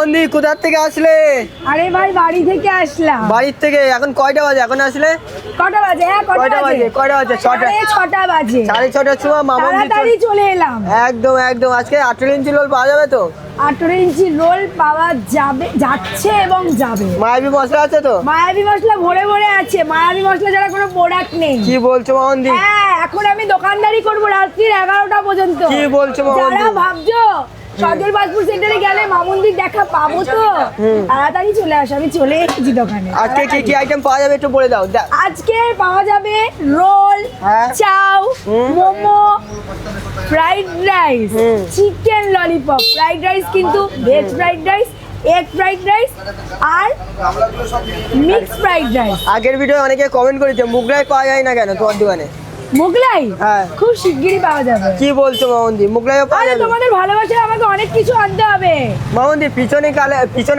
মামনি কোথা থেকে আসলে? আরে ভাই বাড়ি থেকে আসলাম। বাড়ির থেকে? এখন কয়টা বাজে? এখন আসলে কটা বাজে? হ্যাঁ কটা বাজে? কয়টা বাজে? 6টা বাজে। 6:30টার সময় মামনি তাড়াতাড়ি চলে এলাম। একদম একদম। আজকে 18 ইঞ্চি রোল পাওয়া যাবে তো? 18 ইঞ্চি রোল পাওয়া যাবে, যাচ্ছে এবং যাবে। মায়াবী মশলা আছে তো? মায়াবী মশলা ভরে ভরে আছে। মায়াবী মশলা ছাড়া কোনো প্রোডাক্ট নেই। কি বলছো মামনি? হ্যাঁ, এখন আমি দোকানদারি করবো রাত্রির 11টা পর্যন্ত। কি বলছো মামনি? যারা ভাবছো সজল পাসপোর্ট সেন্টারে গেলে মামুনদির দেখা পাবো তো, তাড়াতাড়ি চলে আসো। আমি চলে এসেছি দোকানে। আজকে কি কি আইটেম পাওয়া যাবে একটু বলে দাও। আজকে পাওয়া যাবে রোল, হ্যাঁ। Chow, momo, fried rice, chicken lollipop, fried rice কিন্তু veg fried rice, egg fried rice আর মিক্স ফ্রাইড রাইস। আগের ভিডিও অনেকে কমেন্ট করেছে মুগলাই পাওয়া যায় না কেন তোমার দোকানে? মোগলাই হ্যাঁ। খুব শিগগিরই পাওয়া যাবে। কি বলছো মামনি? মুগলাইও পাওয়া আরে যাবে? তোমাদের ভালোবাসায় আমাকে অনেক কিছু আনতে হবে। মামনি পিছনে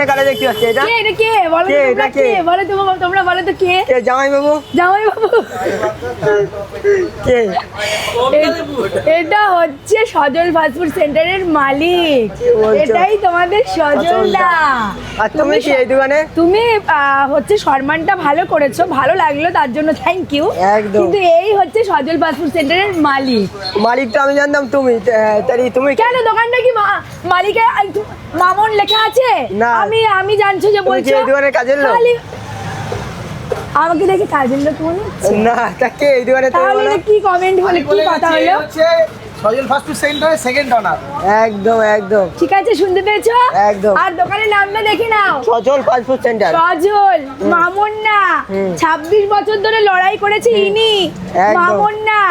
কালে দেখতে পাচ্ছি এটা? কে এটা? কে বলো তো? কে তোমরা এটা? কে? কে বলো? তোমরা বলো তো কে? কে জামাই বাবু? জামাই বাবু? কে? এটা হচ্ছে সজল ফাস্টফুড সেন্টারের মালিক। বলছো? এটাই তোমাদের সজলদা। আর তুমি কি এই দোকানে? তুমি হচ্ছে সম্মানটা ভালো করেছো, ভালো লাগলো তার জন্য থ্যাংক ইউ। একদম। কিন্তু এই হচ্ছে সজল ফাস্টফুড সেন্টারের মালিক। মালিক তো আমি জানতাম তুমি। তাই তুমি কেন দোকানটা কি মালিকের মামন লেখা আছে? না। আমি জানছো যে তুমি কি বলছো এই দোকানের কাজের লোক? খালি আমাকে দেখে কাজের লোক মনে হচ্ছে? না, তা কে এই দোকানে? তুমি তাহলে বলো। এটা কি কমেন্ট হলো, কি কথা হলো? সজল ফাস্টফুড সেন্টারের সেকেন্ড অনার। একদম একদম ঠিক আছে, শুনতে পেয়েছো? একদম। আর দোকানের নামটা দেখে নাও, সজল ফাস্টফুড সেন্টার। সজল মামন্না। 26 বছর ধরে লড়াই করেছে ইনি, একদম। মামন্না,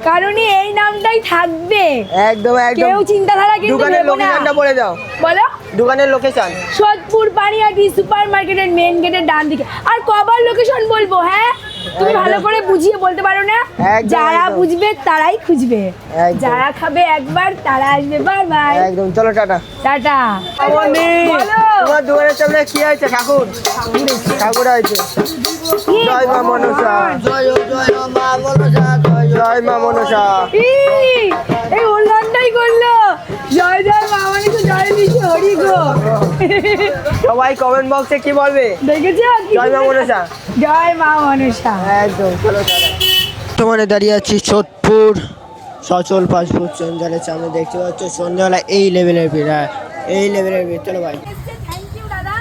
কারণই এই নামটাই থাকবে। একদম একদম। কেউ চিন্তাধারা কিন্তু দোকানের নেবো না। লোকেশনটা বলে দাও। বলো। দোকানের লোকেশন সোদপুর পানিহাটি সুপার মার্কেটের মেন গেটের ডান দিকে। আর কবার লোকেশন বলবো? হ্যাঁ, তুমি একদম। ভালো করে বুঝিয়ে বলতে পারো না? একদম, যারা একদম। বুঝবে তারাই খুঁজবে, একদম। যারা খাবে একবার তারা আসবে বারবার। একদম। চলো টাটা। টাটা। মামনি, বলো। তোমার দোকানের সামনে কি আছে? ঠাকুর ঠাকুর আছে। জয় মা মনসা। জয় মা মনসা। জয় মা মনসা। এই উল্লানটাই করলো। জয় জয় মা মানে তো জয় বিশু হরি গো। সবাই কমেন্ট বক্সে কি বলবে? দেখেছো? জয় মা মনসা। জয় মা মনসা। একদম। চলো টাটা। তোমানে দাঁড়িয়ে আছি সোদপুর সচল ফাস্টফুড সেন্টারের সামনে। দেখতে পাচ্ছ সন্ধ্যাবেলা এই লেভেলের ভিড়। হ্যাঁ, এই লেভেলের ভিড়। চলো ভাই। থ্যাংক ইউ দাদা,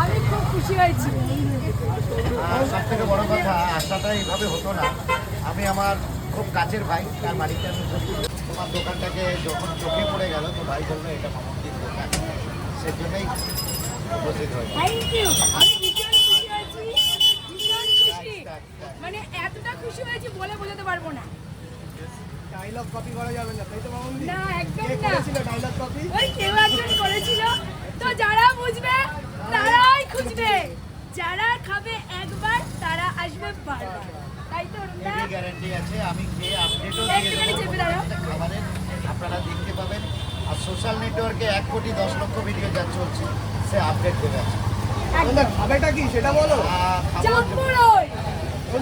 আমি খুব খুশি হয়েছি। সব থেকে বড় কথা, আশাটা এইভাবে হতো না। আমি আমার খুব কাছের ভাই, তার বাড়িতে আমি তোমার দোকানটাকে যখন চোখে পড়ে গেল, তো ভাই বললো এটা মামন্দির দোকান, সেজন্যই উপস্থিত হয়। থ্যাংক ইউ, আমি ভীষণ খুশি হয়েছি, ভীষণ খুশি। মানে এতটা খুশি হয়েছি বলে বোঝাতে পারবো না। ডায়লগ কপি করা যাবে না, তাই তো মামন্দি? না, একদম কে না। করেছিল ডায়লগ কপি? ওই কেউ একজন করেছিল। তো যারা বুঝবে তারাই খুঁজবে, যারা খাবে একবার তারা আসবে বারবার, তাই তো রুমদা? এই গ্যারান্টি আছে। আমি খেয়ে আপডেটও দিয়ে একটুখানি চেপে দেবো দাঁড়াও। খাবারের, আপনারা দেখতে পাবেন। আর সোশ্যাল নেটওয়ার্কে 1,10,00,000 ভিডিও যা চলছে, সে আপডেট দেবে আছে। একদম। খাবারটা কি সেটা বলো। জাম্বুরই।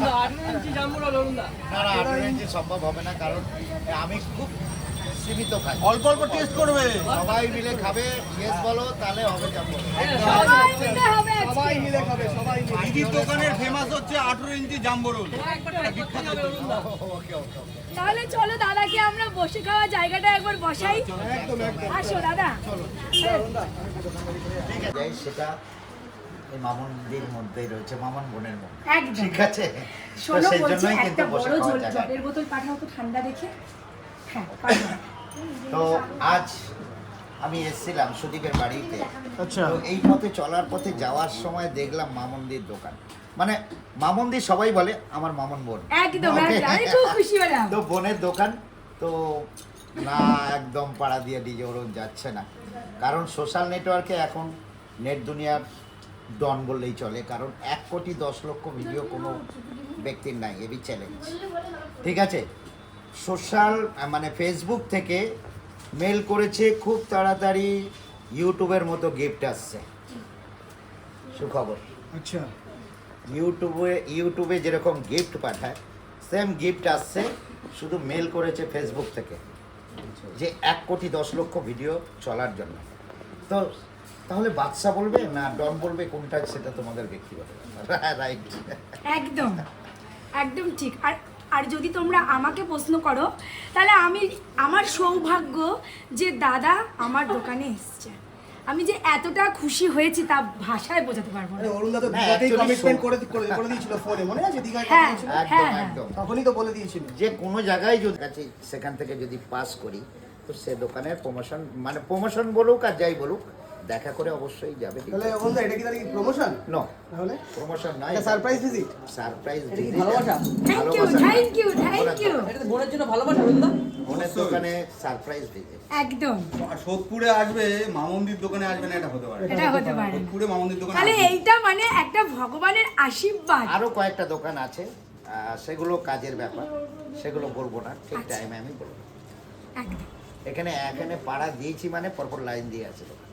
না না, 18 ইঞ্চি সম্ভব হবে না, কারণ আমি খুব সীমিত খাই। অল্প অল্প টেস্ট করবে, সবাই মিলে খাবে। ইয়েস বলো, তাহলে হবে যাবো। সবাই মিলে হবে আজকে। সবাই মিলে খাবে, সবাই মিলে। দিদির দোকানের ফেমাস হচ্ছে 18 ইঞ্চি জাম্বো রোল। ওকে ওকে। তাহলে চলো দাদাকে আমরা বসে খাওয়া জায়গাটা একবার বসাই। একদম একদম। আসো দাদা। ঠিক আছে, সেটা এই মামুনদের মধ্যেই রয়েছে, মামুন বোনের মধ্যে। একদম। ঠিক আছে, শোনো, তো সেই বলছি জন্যই একটা কিন্তু বসে বড় খাওয়ার জায়গা। জলের বোতল পাঠাও তো ঠান্ডা দেখে। হ্যাঁ, পাঠাও। তো আজ আমি এসেছিলাম সুদীপের বাড়িতে। আচ্ছা। তো এই পথে চলার পথে যাওয়ার সময় দেখলাম মামুনদির দোকান। মানে মামুনদি সবাই বলে আমার মামুন বোন। একদম Okay? একদম, আমি খুব খুশি হলাম। তো বোনের দোকান তো না, একদম পাড়া দিয়ে ডিজে ওরম যাচ্ছে না, কারণ সোশ্যাল নেটওয়ার্কে এখন নেট দুনিয়ার ডন বললেই চলে, কারণ 1,10,00,000 ভিডিও কোনো ব্যক্তির নাই, এবি চ্যালেঞ্জ। ঠিক আছে, সোশ্যাল মানে ফেসবুক থেকে মেল করেছে, খুব তাড়াতাড়ি ইউটিউবের মতো গিফট আসছে, সুখবর। আচ্ছা, ইউটিউবে যেরকম গিফট পাঠায়, সেম গিফট আসছে, শুধু মেল করেছে ফেসবুক থেকে, যে 1,10,00,000 ভিডিও চলার জন্য। তো তাহলে বাদশা বলবে না ডন বলবে, কোনটা সেটা তোমাদের ব্যক্তিগত রাইট। একদম একদম ঠিক। আর আর যদি তোমরা আমাকে প্রশ্ন করো তাহলে আমার সৌভাগ্য যে দাদা আমার দোকানে এসছে। আমি যে এতটা খুশি হয়েছি তা ভাষায় বোঝাতে পারবো না। অরুণদা তো না, দীঘাতেই actually কমিটমেন্ট করে দিয়েছিল ফোনে, মনে আছে? দীঘায় কথা হ্যাঁ হয়েছিল? হ্যাঁ একদম হ্যাঁ একদম। তখনই তো বলে দিয়েছিল। যে কোনো জায়গায় যদি কাছে সেখান থেকে যদি পাস করি তো সে দোকানের প্রমোশন, মানে প্রমোশন বলুক আর যাই বলুক, দেখা করে অবশ্যই যাবে। তাহলে অরুণদা এটা কি তাহলে প্রমোশন? নো, তাহলে প্রমোশন নয়, এটা সারপ্রাইজ ভিজিট। সারপ্রাইজ। এটা কি ভালোবাসা? Thank you thank you thank you. এটা তো বোনের জন্য ভালোবাসা অরুণদা। ওনের দোকানে সারপ্রাইজ দিতে। একদম, আর সোদপুরে আসবে, মামন্দির দোকানে আসবে না, এটা হতে পারে না। এটা হতে পারে না। সোদপুরে মামন্দির দোকানে তাহলে আসবে। এইটা মানে একটা ভগবানের আশীর্বাদ। আরও কয়েকটা দোকান আছে, সেগুলো কাজের ব্যাপার, সেগুলো বলবো না, ঠিক আচ্ছা। টাইমে আমি বলবো। একদম। এখানে এখানে পাড়া দিয়েছি মানে পরপর লাইন দিয়ে আছে দোকান।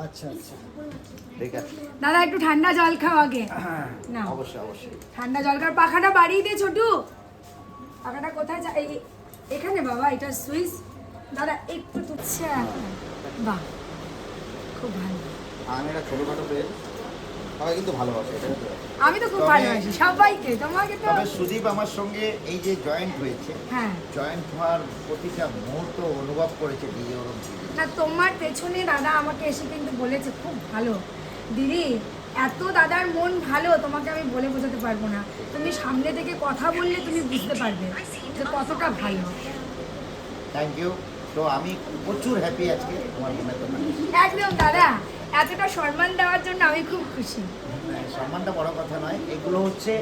আচ্ছা আচ্ছা। ঠিক আছে, দাদা একটু ঠান্ডা জল খাও আগে। না, অবশ্যই অবশ্যই। ঠান্ডা জল খাও। পাখাটা বাড়িয়ে দে ছোটু। পাখাটা কোথায় এখানে বাবা, এটা সুইচ। দাদা একটু তুচ্ছে। বাহ, খুব ভালো। আমি একটা ছোটোখাটো পেয়ে সবাই কিন্তু ভালোবাসে এটা। আমি তো খুব তবে- ভালোবাসি সবাইকে, তোমাকে তো। তবে সুদীপ আমার সঙ্গে এই যে জয়েন্ট হয়েছে, হ্যাঁ, জয়েন্ট হওয়ার প্রতিটা মুহূর্ত অনুভব করেছে দিদি ওরম দিদি। না তোমার পেছনে দাদা আমাকে এসে কিন্তু বলেছে খুব ভালো দিদি, এত দাদার মন ভালো তোমাকে আমি বলে বোঝাতে পারবো না। তুমি সামনে থেকে কথা বললে তুমি বুঝতে পারবে যে কতটা ভালো। Thank you. তো আমি প্রচুর হ্যাপি আজকে তোমার বোনের দোকানে। একদম দাদা, এতটা সম্মান দেওয়ার জন্য আমি খুব খুশি। সম্মানটা বড় কথা নয়, এগুলো হচ্ছে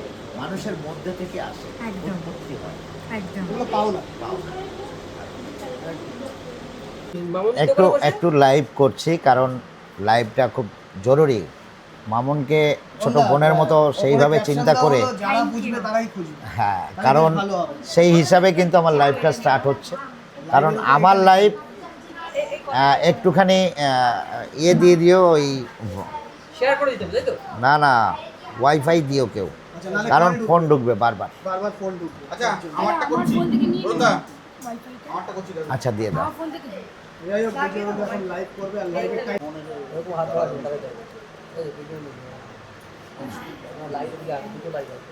মানুষের মধ্যে থেকে আসে, একদম। উৎপত্তি হয়। একদম। এগুলো পাও না। একটু একটু লাইভ করছি কারণ লাইভটা খুব জরুরি। মামুনকে ছোট বোনের মতো সেইভাবে চিন্তা করে, যারা বুঝবে তারাই খুঁজবে। হ্যাঁ, কারণ সেই হিসাবে কিন্তু আমার লাইভটা স্টার্ট হচ্ছে। কারণ আমার লাইভ একটুখানি ইয়ে দিয়ে দিও, ওই শেয়ার করে দিতে হবে, তাই তো? না না ওয়াইফাই দিও কেউ, আচ্ছা, নাহলে কারণ ফোনে ফোন ঢুকবে বারবার। বারবার ফোন ঢুকবে। আচ্ছা, আমারটা আমার করছি। ফোন থেকে নিয়ে অরুণদা, ওয়াইফাইটা আমারটা করছি দাদা। আচ্ছা দিয়ে দাও। আমার ফোন থেকে দে। যাই হোক, ভিডিও যখন লাইভ করবে আর লাইভের টাইম এরকম হাত ধরা আছে, তাহলে দেখো। এই যে ভিডিও নিয়ে। আমার লাইট দিয়ে আর দুটো লাইট আছে।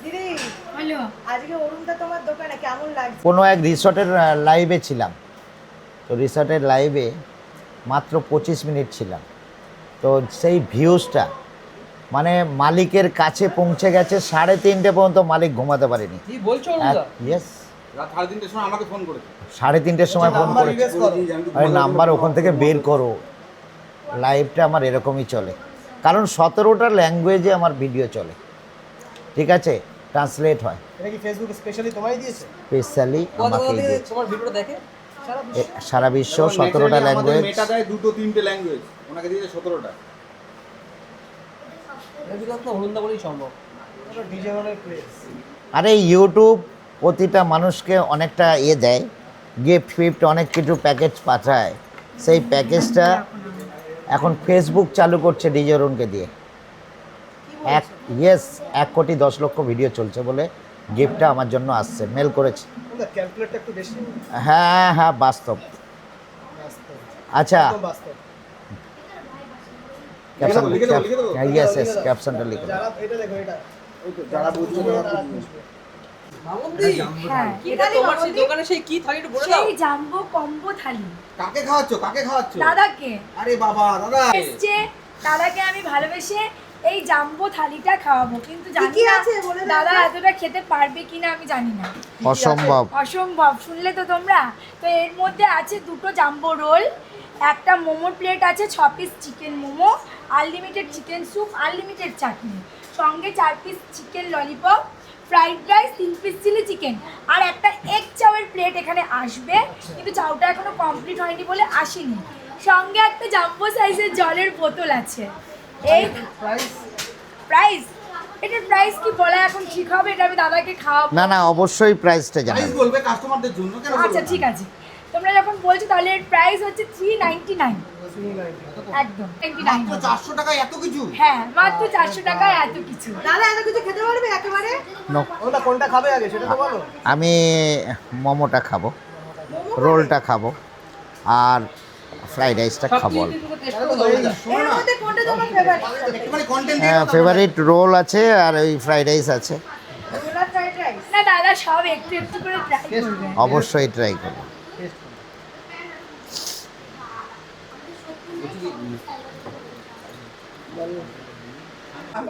দিদি, হ্যালো, আজকে অরুণদা তোমার দোকানে কেমন লাগছে? কোনো এক রিসর্টের লাইভে ছিলাম, তো রিসর্টের লাইভে মাত্র 25 মিনিট ছিলাম। তো সেই ভিউজটা মানে মালিকের কাছে পৌঁছে গেছে, 3:30 পর্যন্ত মালিক ঘুমাতে পারেনি। কি বলছো অরুণদা? ইয়েস, রাত 3:30টার সময় আমাকে ফোন করেছে। 3:30 সময় ফোন নাম্বার করে, রিভাইজ করো। আরে নাম্বার ওখান থেকে বের করো। লাইভটা আমার এরকমই চলে, কারণ 17টা ল্যাঙ্গুয়েজে আমার ভিডিও চলে, ঠিক আছে, ট্রান্সলেট হয়। এটা কি ফেসবুক স্পেশালি তোমারই দিয়েছে? স্পেশালি কত আমাকেই দিয়ে দিয়েছে। তোমার ভিডিওটা দেখে? সারা বিশ্ব এবং 17টা naturally আমাদের ল্যাঙ্গুয়েজ। মেটা দেয় 2-3টে ল্যাঙ্গুয়েজ, ওনাকে দিয়েছে 17টা। এর ভিতরে তো অরুণদা বলেই সম্ভব। এটা ডিজে রনের ক্রেজ। আরে ইউটিউব প্রতিটা মানুষকে অনেকটা ইয়ে দেয়, গিফট ফিফট অনেক কিছু প্যাকেজ পাঠায়। সেই প্যাকেজটা এখন ফেসবুক চালু করছে ডিজেরনকে দিয়ে। 1,10,00,000 ভিডিও চলছে বলে গিফটটা আমার জন্য আসছে, মেল করেছে। ওটা ক্যালকুলেটটা একটু বেশি। হ্যাঁ হ্যাঁ, বাস্তব। বাস্তব। আচ্ছা, একদম বাস্তব। ক্যাপশন, লিখে দেবো, লিখে দেবো। ইয়েস ইয়েস, ক্যাপশনটা লিখে দাও। যারা এটা দেখো, এটা ওই তো যারা বুঝবে তারা বুঝবে। মামুন্দি, হ্যাঁ, এটা তোমার সেই দোকানে সেই কি থালি একটু বলে দাও। সেই জাম্বো কম্বো থালি কাকে খাওয়াচ্ছ? কাকে খাওয়াচ্ছ? দাদাকে আরে বাবা, দাদা। এসছে, দাদাকে আমি ভালোবেসে এই জাম্বো থালিটা খাওয়াবো, কিন্তু জানি কি না আছে বলে দাও দাদা তো? এতটা খেতে পারবে কিনা আমি জানি না। অসম্ভব। অসম্ভব, শুনলে তো তোমরা। তো এর মধ্যে আছে 2টো জাম্বো রোল, একটা মোমোর প্লেট আছে, 6 piece chicken momo, unlimited chicken soup, unlimited chutney, সঙ্গে 4 piece chicken lollipop, fried rice, 3 piece chilli chicken, আর একটা এগ চাউয়ের প্লেট এখানে আসবে, কিন্তু চাউটা এখনো কমপ্লিট হয়নি বলে আসেনি। সঙ্গে একটা জাম্বো সাইজের জলের বোতল আছে। এই প্রাইস, এটার প্রাইস কি বলা এখন ঠিক হবে? এটা আমি দাদাকে খাওয়াবো। না না, অবশ্যই প্রাইসটা প্রাইস জানাবে। বলবে কাস্টমারদের জন্য, কেন বলবে আচ্ছা না? ঠিক আছে, তোমরা যখন বলছো তাহলে এর প্রাইস হচ্ছে 399। একদম 99। মাত্র 400 টাকায় এত কিছু? হ্যাঁ, মাত্র 400 টাকায় এত কিছু। দাদা এত কিছু খেতে পারবে একেবারে? No, ওটা কোনটা খাবে আগে সেটা তো বলো। আমি মোমোটা খাবো, রোলটা খাবো, আর ফ্রাইড রাইসটা খাবো। এর মধ্যে কোনটা তোমার ফেভারিট? একটুখানি কন্টেন্ট হ্যাঁ, ফেভারিট রোল আছে আর ওই ফ্রাইড রাইস আছে, রোলার ফ্রাইড রাইস। না দাদা সব একটু একটু করে ট্রাই করবে। অবশ্যই ট্রাই করবো।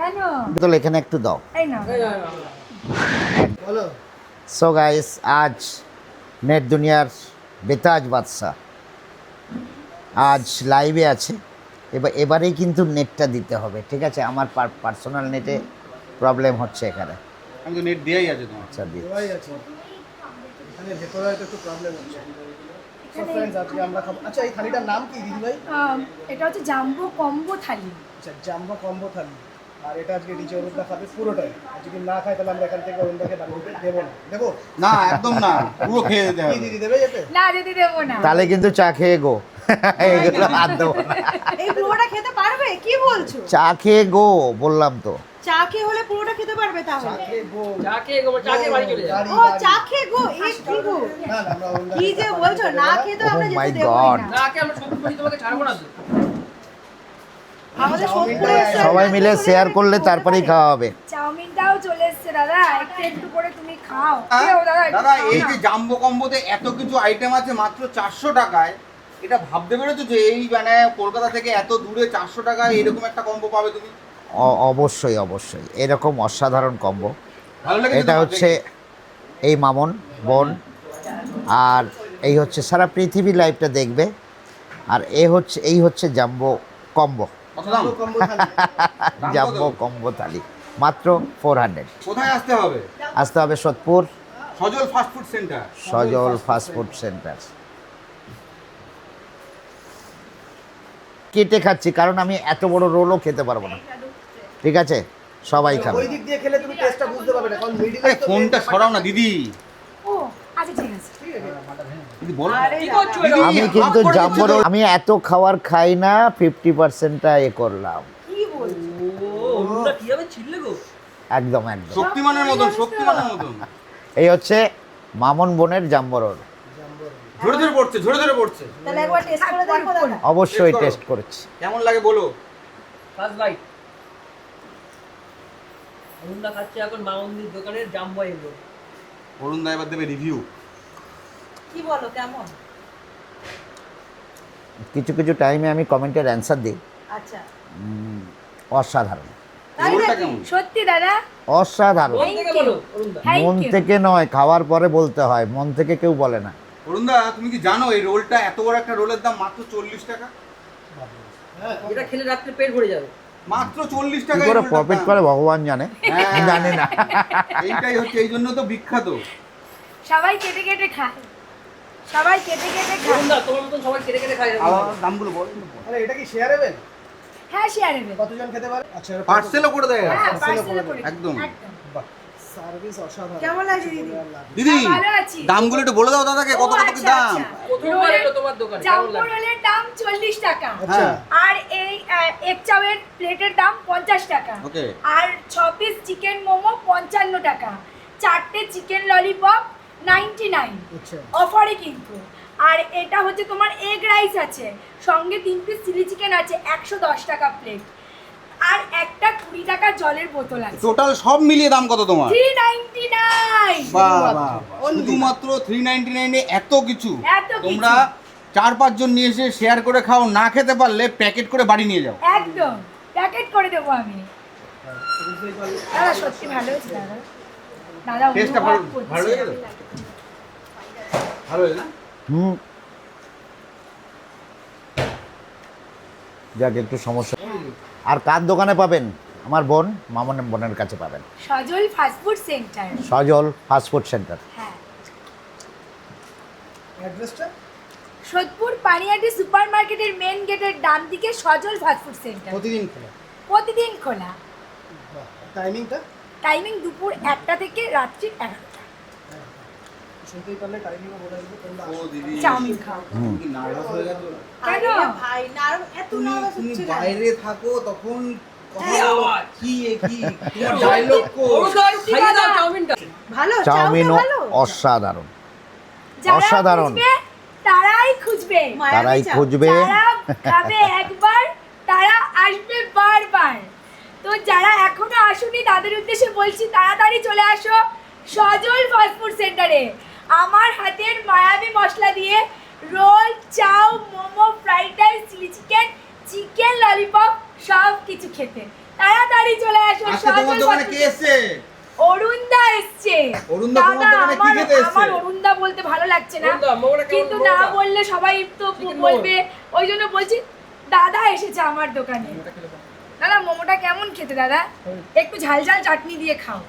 কেন? তো এখানে একটু দাও। এই না বলো সো গাইস, আজ নেট দুনিয়ার বেতাজ বাদশা আজ লাইভে আছে। এবারেই কিন্তু নেটটা দিতে হবে, ঠিক আছে? আমার পার্সোনাল নেটে প্রবলেম হচ্ছে এখানে। আমি তো নেট দেয়াই আছে তোমার। আচ্ছা দিই। দেওয়াই আছে, এখানে ভেতরে হয়তো একটু প্রবলেম হচ্ছে। সো ফ্রেন্ডস, আজকে আমরা খাবো। আচ্ছা, এই থালিটার নাম কি দিদি ভাই? এটা হচ্ছে জাম্বো কম্বো থালি। আচ্ছা, জাম্বো কম্বো থালি। আর এটা আজকে ডিজে অরুণদা খাবে পুরোটাই। আর যদি না খায় তাহলে আমরা এখান থেকে অরুণদাকে বাড়ি দিতে দেবো না। দেবো? না একদম না, পুরো খেয়ে যেতে কি হবে। দিদি দেবে যেতে? না দিদি দেবো না। তাহলে কিন্তু চা খেয়ে গো, এগুলো হাত দেবো না। এই পুরোটা খেতে পারবে? কি বলছো? চা খেয়ে গো বললাম তো। চা খেয়ে হলে পুরোটা খেতে পারবে তাহলে? চাকে গো। চাকে বাড়ি চলে যাবে। গাড়ি, ও গাড়ি। চা খেয়ে গো, এই কি গো? না না, আমরা অরুণদাকে কি যে বলছো, না খেয়ে তো আমরা Oh my যেতে দেবো God! না। না, আগে আমরা সত্যি বলি তোমাকে ছাড়বো না তো। আমাদের সোদপুরে এসে সবাই মিলে শেয়ার করলে তারপরেই খাওয়া হবে। চাউমিনটাও চলে এসছে দাদা, একটু একটু করে তুমি খাও। হ্যাঁ? খেও দাদা, একটু দাদা খাও এই না। যে জাম্বো কম্বোতে এত কিছু আইটেম আছে মাত্র 400 টাকায়, এটা ভাবতে পেরেছো যে এই মানে কলকাতা থেকে এত দূরে 400 টাকায় এরকম একটা কম্বো পাবে তুমি? অবশ্যই অবশ্যই, এরকম অসাধারণ কম্বো। ভালো লাগে এটা হচ্ছে এই মামন বোন, আর এই হচ্ছে সারা পৃথিবী লাইভটা দেখবে। আর এই হচ্ছে জাম্বো কম্বো, কত দাম? জাম্বো কম্বো থালি। দাম জাম্বো কত? কম্বো থালি মাত্র 400। কোথায় আসতে হবে? আসতে হবে সোদপুর সজল ফাস্ট ফুড সেন্টার। সজল ফাস্টফুড সেন্টার। কেটে খাচ্ছি কারণ আমি এত বড় রোলও খেতে পারবো না, ঠিক আছে? সবাই খাবে। ওই দিক দিয়ে খেলে তুমি টেস্টটা বুঝতে পারবে না, কারণ মিডিলে আরে ফোনটা সরাও না দিদি। ও আচ্ছা ঠিক আছে। দিদি বলো। কি করছো এটা? দিদি, আমি হাফ কিন্তু করে জাম্বো দিচ্ছ তো। রোল আমি এত খাবার খাই না, 50%টা করলাম। কি বলছো? ও, অরুণদা কিভাবে ছিললে গো? একদম একদম। শক্তিমানের মতন, শক্তিমানের মতন। এই হচ্ছে মামন বোনের জাম্বো রোল। ঝরে ঝরে পড়ছে, ঝরে ঝরে পড়ছে। তাহলে একবার টেস্ট করে দেখো দাদা। অবশ্যই Taste করো। টেস্ট করেছি। কেমন লাগে বলো? First bite. অরুণদা খাচ্ছে এখন মামন্দির দোকানের জাম্বো এগুলো। অরুণ দা এবার দেবে রিভিউ। কি বলো, কেমন? কিছু কিছু টাইমে আমি কমেন্টের অ্যান্সার দিই। আচ্ছা, অসাধারণ, তাই রোলটা নাকি? কেমন? সত্যি দাদা, অসাধারণ। মন থেকে বলো অরুণদা। থ্যাংক মন ইউ। থেকে নয়, খাওয়ার পরে বলতে হয়, মন থেকে কেউ বলে না। অরুণ দা তুমি কি জানো এই রোলটা, এত বড় একটা রোলের দাম মাত্র 40 টাকা? এটা খেলে রাত্রে পেট ভরে যাবে। মাত্র 40 কি টাকা। করে প্রফিট করে ভগবান জানে, হ্যাঁ। জানি না। এইটাই হচ্ছে, এই জন্য তো বিখ্যাত। সবাই কেটে কেটে খায়, সবাই কেটে কেটে খায়। অরুণদা তোমার মতন সবাই কেটে কেটে খায়। আবার দামগুলো বল। আরে এটা কি শেয়ার হবে? হ্যাঁ শেয়ার নেবে। কতজন খেতে পারে? আচ্ছা, পার্সেলও করে দেয়। হ্যাঁ parcel পার্সেল করে করে একদম। একদম। সার্ভিস অসাধারণ। কেমন লাগছে দিদি? দিদি ভালো আছি। দামগুলো একটু বলে দাও দাদাকে, কত ও, কত কি আচ্ছা, দাম? আচ্ছা। প্রথমবার এলো তোমার দোকানে, কেমন জাম্বো লাগে? রোলের দাম 40 টাকা। আচ্ছা, আর এই এক চাউয়ের প্লেটের দাম 50 টাকা। ওকে। আর 6 পিস চিকেন মোমো 55 টাকা। 4টে চিকেন ললিপপ 99 আচ্ছা। অফারে কিন্তু। আর এটা হচ্ছে তোমার এগ রাইস আছে, সঙ্গে 3 পিস চিলি চিকেন আছে 110 টাকা প্লেট। আর একটা 20 টাকা জলের বোতল আছে। টোটাল সব মিলিয়ে দাম কত তোমার? 399। বাহ বাহ, শুধুমাত্র 399 এ এত কিছু। এত কিছু। তোমরা 4-5 জন নিয়ে এসে শেয়ার করে খাও, না খেতে পারলে প্যাকেট করে বাড়ি নিয়ে যাও। একদম প্যাকেট করে দেবো আমি। দাদা সত্যি ভালো হয়েছে দাদা। দাদা টেস্টটা অনুভব ভালো, ভালো করছে। হয়ে গেল? ভালো হয়েছে না? হুম, যাক একটু সমস্যা। আর কার দোকানে পাবেন? আমার বোন মামনের বোনের কাছে পাবেন, সজল ফাস্টফুড সেন্টার। সজল ফাস্টফুড সেন্টার। হ্যাঁ, অ্যাড্রেসটা? সোদপুর পানিয়াটি সুপার মার্কেটের মেন গেটের ডান দিকে সজল ফাস্টফুড সেন্টার। প্রতিদিন খোলা। প্রতিদিন খোলা। টাইমিংটা? টাইমিং দুপুর 1টা থেকে রাত্রি 11টা। শুনতেই পারলে টাইমিংও বলে দেবো, তোমরা ও দিদি, চাউমিন খাও। তুমি কি নার্ভাস হয়ে গেছো? কেন? আরে ভাই, এত তুমি নার্ভাস তুমি হচ্ছে কেন? বাইরে থাকো তখন কথা এই বলো, আওয়াজ। কি তোমার ডায়লগ কো? অরুণদা খাইয়ে দাও চাউমিনটা। ভালো, চাউমিনও চাউমিন ভালো? অসাধারণ, যারা অসাধারণ। বুঝবে তারাই খুঁজবে, তারাই খুঁজবে। যারা খাবে একবার তারা আসবে বারবার। তো যারা এখনো আসুনি তাদের উদ্দেশ্যে বলছি তাড়াতাড়ি চলে আসো সজল ফাস্ট ফুড সেন্টারে। আমার হাতের মায়াবী মশলা দিয়ে roll, chow, momo, fried rice, chilli chicken, chicken lollipop সব কিছু খেতে তাড়াতাড়ি চলে আসো আজকে তোমার সজল দোকানে fast কে food- এসছে? অরুণদা এসছে। অরুণদা তোমার দাদা, দোকানে কি খেতে এসছে? আমার অরুণদা বলতে ভালো লাগছে না, অরুণদা, মোমোটা কেমন কিন্তু না মোমোটা? বললে সবাই তো Chicken বলবে, ওই জন্য বলছি দাদা এসেছে আমার দোকানে। দাদা মোমোটা কেমন খেতে দাদা? একটু ঝাল ঝাল চাটনি দিয়ে খাও।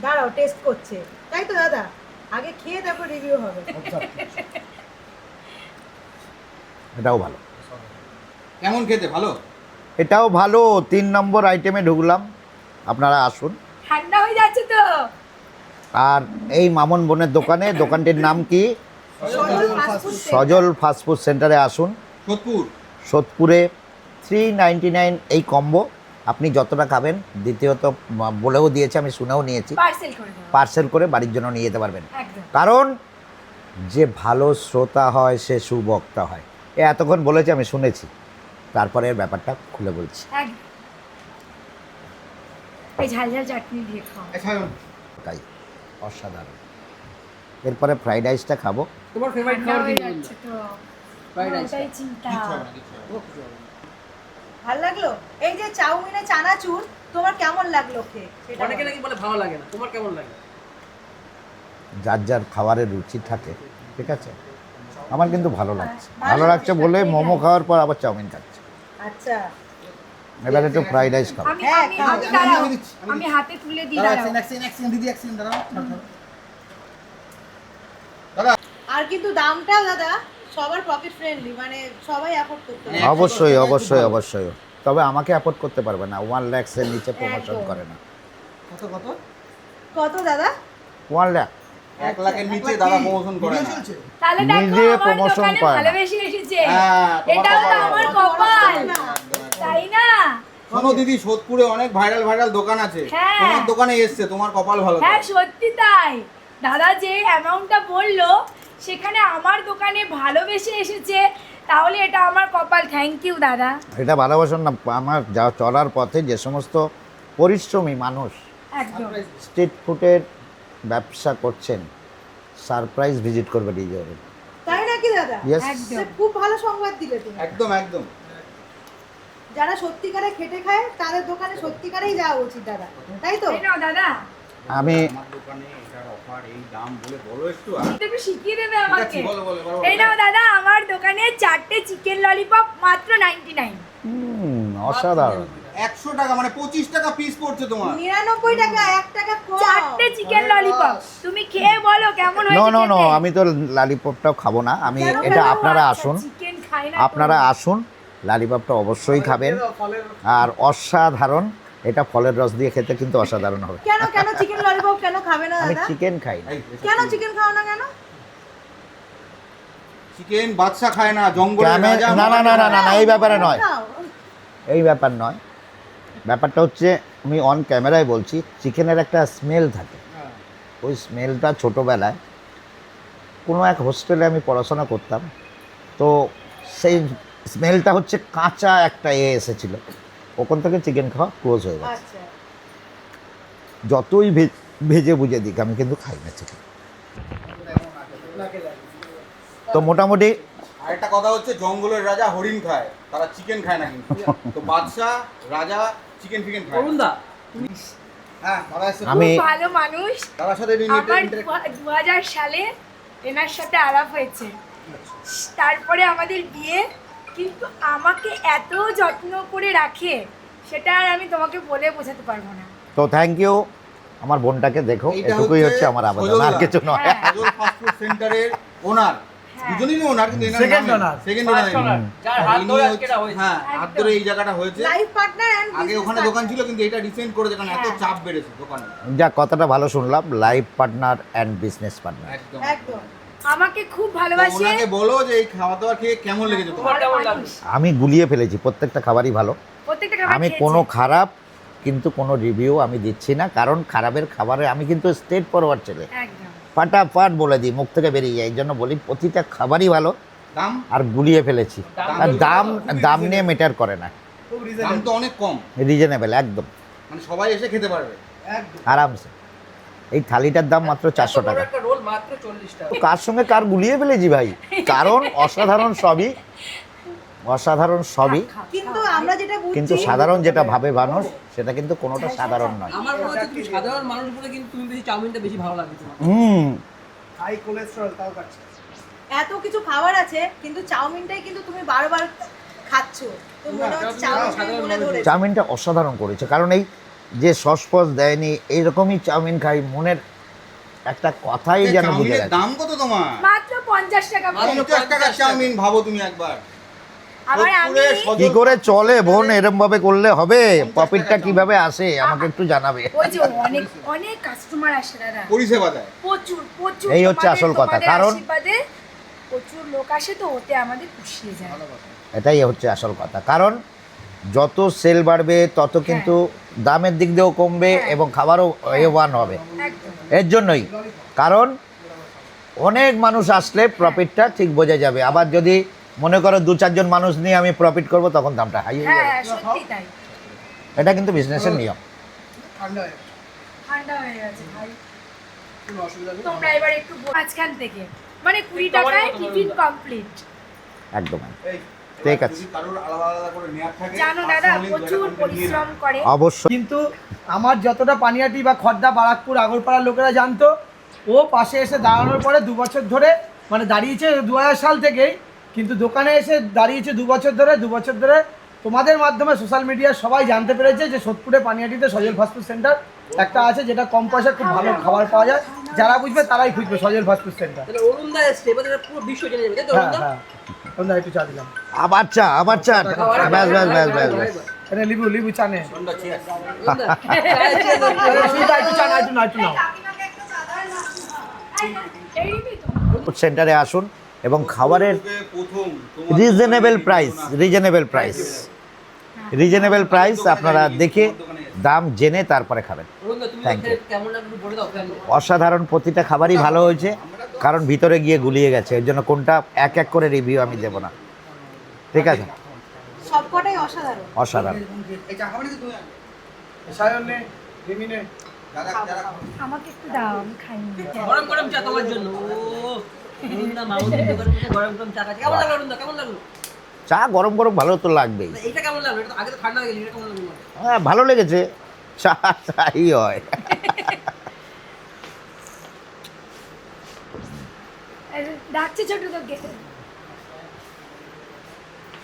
দাঁড়াও, টেস্ট করছে, তাই তো দাদা? আগে খেয়ে তারপর রিভিউ হবে। এটাও ভালো, কেমন খেতে? ভালো? এটাও ভালো। 3 নম্বর আইটেমে ঢুকলাম, আপনারা আসুন। ঠান্ডা হয়ে যাচ্ছে তো। আর এই মামন বোনের দোকানে, দোকানটির নাম কি? সজল ফাস্ট ফুড সজল ফাস্টফুড সেন্টারে আসুন। সোদপুর। সোদপুরে 399 এই কম্বো, আপনি যতটা খাবেন। দ্বিতীয়ত বলেও দিয়েছে, আমি শুনেও নিয়েছি, পার্সেল করে দাও। পার্সেল করে বাড়ির জন্য নিয়ে যেতে পারবেন। একদম। কারণ যে ভালো শ্রোতা হয় সে সুবক্তা হয়, এ এতক্ষণ বলেছে, আমি শুনেছি, তারপরে এর ব্যাপারটা খুলে বলছি। একদম। এই ঝাল ঝাল চাটনি দিয়ে খাও। তাই অসাধারণ। এরপরে ফ্রাইড রাইসটা খাবো। তোমার ফেভারিট ঠান্ডা খাবার হয়ে কি? যাচ্ছে তো। Fried rice ওটাই চিন্তা। ভালো লাগলো? এই যে চাউমিনে চানাচুর তোমার কেমন লাগলো খেয়ে? সেটা অনেকে বলো। নাকি বলে ভালো লাগে না, তোমার কেমন লাগে? যার যার খাবারের রুচি থাকে, ঠিক আছে। আমার কিন্তু ভালো লাগছে, ভালো ভালো লাগছে বলে মোমো খাওয়ার পর আবার চাউমিন খাচ্ছে। আচ্ছা, এবার একটু ফ্রাইড রাইস খাবো। আমি হ্যাঁ, আমি খাও। আমি দাঁড়াও, আমি দিচ্ছি, আমি আমি হাতে তুলে দিই দাঁড়াও, দাঁড়াও। দিদি দাঁড়াও। আর কিন্তু দামটাও দাদা সবার পকেট ফ্রেন্ডলি, মানে সবাই অ্যাফোর্ড করতে পারে। অবশ্যই অবশ্যই অবশ্যই, তবে আমাকে অ্যাফোর্ড করতে পারবে না। 1 লাখের নিচে প্রমোশন একদম। করে না। কত কত? কত দাদা? 1 লাখ 1 লাখের নিচে দাদা প্রমোশন করে না। তাহলে দেখো নিজে আমার promotion দোকানে করে না। ভালোবেসে এসেছে। হ্যাঁ, তোমার এটাও তো কপাল আমার ভালো। কপাল, না। তাই না? শোনো দিদি, সোদপুরে অনেক ভাইরাল দোকান আছে, হ্যাঁ। তোমার দোকানে এসছে, তোমার কপাল ভালো। হ্যাঁ সত্যি তাই। দাদা যে অ্যামাউন্টটা বললো সেখানে আমার দোকানে ভালোবেসে এসেছে, তাহলে এটা আমার কপাল। থ্যাংক ইউ দাদা। এটা ভালোবাসার না, আমার যা চলার পথে যে সমস্ত পরিশ্রমী মানুষ একদম। স্ট্রিট ফুডের ব্যবসা করছেন, সারপ্রাইজ ভিজিট করবে ডিজে। তাই নাকি দাদা? ইয়েস, একদম। সে খুব ভালো সংবাদ দিলে তুমি। একদম একদম। যারা সত্যিকারে খেটে খায় তাদের দোকানে সত্যিকারেই যাওয়া উচিত দাদা, তাই তো? এই নাও দাদা, আমি আমার দোকানে এটার অফার এই দাম বলে বলো একটু। এটা একটু শিখিয়ে দেবে ঠিক আমাকে। আছে, বলো বলো বলো। এই নাও দাদা, আমার দোকানে 4টে চিকেন ললিপপ মাত্র 99। অসাধারণ। 100 টাকা মানে 25 টাকা পিস পড়ছে তোমার। 99 টাকা, 1 টাকা কম। 4টে চিকেন ললিপপ, তুমি খেয়ে বলো কেমন নো হয়েছে। নো নো, খেতে? আমি তো লালিপপটাও খাবো না। আমি কেন এটা খাবো? আপনারা আচ্ছা, আসুন, চিকেন খাই না তো। আপনারা আসুন, লালিপপটা অবশ্যই খাবেন। আর অসাধারণ, এটা ফলের রস দিয়ে খেতে কিন্তু অসাধারণ হবে। কেন কেন চিকেন ললিপপ কেন খাবে না আমি দাদা? চিকেন খাই না। এই, কেন চিকেন খাও না কেন? চিকেন বাদশা খায় না, জঙ্গলের আমি- রাজা। না না না না না না, এই ব্যাপারে নয়, খাও। এই ব্যাপার নয়। ব্যাপারটা হচ্ছে, আমি অন ক্যামেরায় বলছি, চিকেনের একটা স্মেল থাকে। ওই স্মেলটা ছোটোবেলায় কোনো এক হোস্টেলে আমি পড়াশোনা করতাম, তো সেই স্মেলটা হচ্ছে কাঁচা একটা এসেছিল, ওখান থেকে চিকেন খাওয়া ক্লোজ হয়ে গেছে। আচ্ছা, যতই ভেজে বুঝে দিক, আমি কিন্তু খাই না চিকেন। তো মোটামুটি আরেকটা কথা হচ্ছে, জঙ্গলের রাজা হরিণ খায়, তারা চিকেন খায় না কিন্তু। তো বাদশা রাজা চিকেন ফিকেন খায়। অরুণদা, হ্যাঁ, দাদা এসে আমি খুব ভালো মানুষ। দাদার সাথে আমার 2000 সালে এনার সাথে আলাপ হয়েছে, তারপরে আমাদের বিয়ে। কিন্তু আমাকে এত যত্ন করে রাখে, সেটা আর আমি তোমাকে বলে বোঝাতে পারবো না। তো থ্যাংক ইউ, আমার বোনটাকে দেখো, এইটা এটুকুই হচ্ছে আমার আবেদন, আর সজলদা। কিছু নয়। হ্যাঁ। সজল ফাস্ট ফুড সেন্টারের ওনার, হ্যাঁ। দুজনেরই ওনার, কিন্তু Second owner। Second First owner, যার হাত ধরে আজকে এটা হয়েছে। হ্যাঁ, হাত ধরে এই জায়গাটা হয়েছে। লাইফ পার্টনার এন্ড আগে ওখানে দোকান ছিল, কিন্তু এটা রিসেন্ট করেছে, কারণ এত হ্যাঁ। চাপ বেড়েছে দোকানে। যা কথাটা ভালো শুনলাম, life partner and business partner. একদম একদম। আমাকে খুব তো ভালোবাসে। ওনাকে বলো যে এই খাওয়া দাওয়া খেয়ে কেমন লেগেছে তোমার? তোমার কেমন ভালো লাগলো? মানুষ। আমি গুলিয়ে ফেলেছি, প্রত্যেকটা খাবারই ভালো। প্রত্যেকটা খাবার আমি খেয়েছে। কোনো খারাপ কিন্তু কোনো রিভিউ আমি দিচ্ছি না, কারণ খারাপের খাবারে আমি কিন্তু স্ট্রেট ফরওয়ার্ড ছেলে, একদম। ফাটাফাট বলে দিই, মুখ থেকে বেরিয়ে যায়। এই জন্য বলি প্রতিটা খাবারই ভালো, দাম আর গুলিয়ে ফেলেছি। আর দাম দাম নিয়ে মেটার করে না, খুব দাম রিজনেবল তো অনেক কম, রিজনেবল একদম, মানে সবাই এসে খেতে পারবে। একদম। আরামসে। এই থালিটার দাম মাত্র 400 টাকা। একটা রোল মাত্র 40 টাকা। কার সঙ্গে কার গুলিয়ে ফেলেছি ভাই, কারণ অসাধারণ সবই, অসাধারণ সবই, কিন্তু আমরা যেটা বুঝছি কিন্তু সাধারণ যেটা ভাবে মানুষ সেটা কিন্তু কোনোটা সাধারণ নয়। আমার মনে হচ্ছে তুমি সাধারণ মানুষ বলে কিন্তু তুমি বেশি চাউমিনটা বেশি ভালো লাগে তোমার। হাই কোলেস্টেরল তাও কাটছে। এত কিছু খাবার আছে কিন্তু চাউমিনটাই কিন্তু তুমি বারবার খাচ্ছ, তো মনে হচ্ছে চাউমিনটাই মনে ধরে। চাউমিনটা অসাধারণ করেছে, কারণ এই যে সস ফস দেয়নি, এইরকমই চাউমিন খাই, মনের একটা কথাই যেন বুঝে চাউমিনের গেছে। দাম কত তোমার? মাত্র 50 টাকা করে। 50 টাকার চাউমিন, ভাবো তুমি একবার। আবার আমি কি করে চলে বোন, এরম ভাবে করলে হবে? প্রফিটটা কিভাবে আসে আমাকে একটু জানাবে। ওই যে অনেক অনেক কাস্টমার আসে দাদা, পরিষেবা দেয়। প্রচুর প্রচুর। এই হচ্ছে আসল কথা, তোমাদের কারণ- আশীর্বাদে প্রচুর লোক আসে, তো ওতে আমাদের খুশি হয়ে যায়। এটাই হচ্ছে আসল কথা, কারণ যত সেল বাড়বে তত কিন্তু দামের দিক দিয়েও কমবে এবং খাবারও ওয়ান হবে। একদম। এর জন্যই, কারণ অনেক মানুষ আসলে প্রফিটটা ঠিক বোঝা যাবে। আবার যদি মনে করো 2-4 জন মানুষ নিয়ে আমি প্রফিট করব, তখন দামটা হাই হয়ে যাবে। হ্যাঁ সত্যি তাই, এটা কিন্তু বিজনেসের নিয়ম। ঠান্ডা হয়ে গেছে, ঠান্ডা হয়ে গেছে ভাই। কোনো অসুবিধা নেই। তোমরা এবার একটু মাঝখান থেকে, মানে 20 টাকায় টিফিন কমপ্লিট। একদম এই ঠিক আছে, যদি কারোর আলাদা আলাদা করে নেওয়ার থাকে, জানো দাদা personally প্রচুর 2 টাকা করে নিয়ে পরিশ্রম করে। অবশ্যই। কিন্তু আমার যতটা পানিহাটি বা খড়দা, বারাকপুর, আগরপাড়ার লোকেরা জানতো, ও পাশে এসে দাঁড়ানোর পরে 2 বছর ধরে, মানে দাঁড়িয়েছে 2000 সাল থেকেই, কিন্তু দোকানে এসে দাঁড়িয়েছে 2 বছর ধরে। 2 বছর ধরে তোমাদের মাধ্যমে সোশ্যাল মিডিয়ার সবাই জানতে পেরেছে যে সোদপুরে পানিহাটিতে সজল ফাস্টফুড সেন্টার একটা আছে, যেটা কম পয়সা খুব ভালো খাবার পাওয়া যায়। যারা বুঝবে তারাই খুঁজবে সজল ফাস্টফুড সেন্টার। তাহলে অরুণ দা এসছে, এবার এটা পুরো বিশ্ব জেনে যাবে, তাই তো হ্যাঁ অরুণ দা? হ্যাঁ, তোমরা একটু চা দিলাম। আবার চা, আবার চা, ব্যাস ব্যাস ব্যাস ব্যাস ব্যাস। এনে লিবু চা নে। অরুণ দা, cheers দাও। সুদা একটু চা না, একটু নাও। এইটাই তো। সেন্টারে আসুন এবং খাবারের প্রথম reasonable price, reasonable price, reasonable price আপনারা দেখে দাম জেনে তারপরে খাবেন। অরুণ দা, তুমি Thank you. কেমন লাগলো একটু বলে দাও ফ্যানকে। অসাধারণ, প্রতিটা খাবারই ভালো হয়েছে, কারণ ভিতরে গিয়ে গুলিয়ে গেছে। এর জন্য কোনটা এক এক করে রিভিউ আমি দেবো না, ঠিক আছে? সবকটাই অসাধারণ। অসাধারণ। এই চা খাবে নাকি তুমি? সায়ন নে, রিমি নে। যারা আমাকে একটু দাও, আমি খাইনি। গরম গরম চা তোমার জন্য। ও অরুণ দা, মামুদের দোকানে বসে গরম গরম চা খাচ্ছে। কেমন লাগলো অরুণ দা, কেমন লাগলো? চা গরম গরম ভালো তো লাগবেই। এইটা কেমন লাগলো? এটা তো আগে তো ঠান্ডা হয়ে গেছে, এটা কেমন লাগলো? হ্যাঁ ভালো লেগেছে, চা চাই হয়। ডাকছে ছোট তোকে।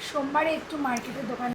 সোমবারে একটু মার্কেটের দোকান